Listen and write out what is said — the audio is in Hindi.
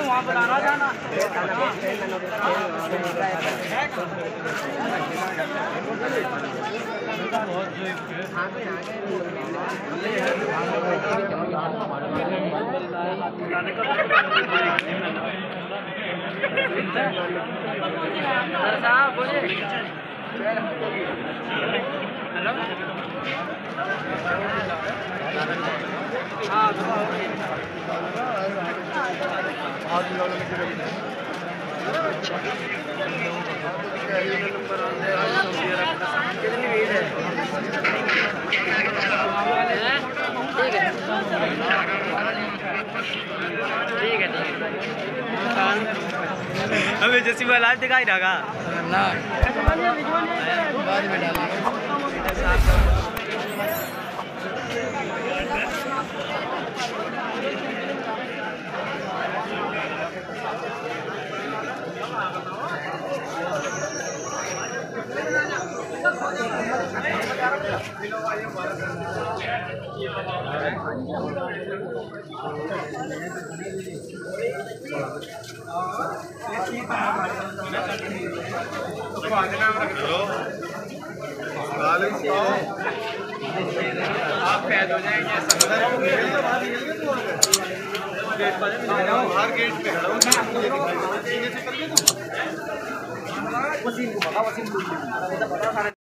वहाँ पर आना जाना हेलो हाँ ठीक है हमें जैसी वो लाइव दिखाई रहेगा ना बाद में डालेंगे। आप पैद हो जाएंगे बाहर गेट पे खड़ा हूँ।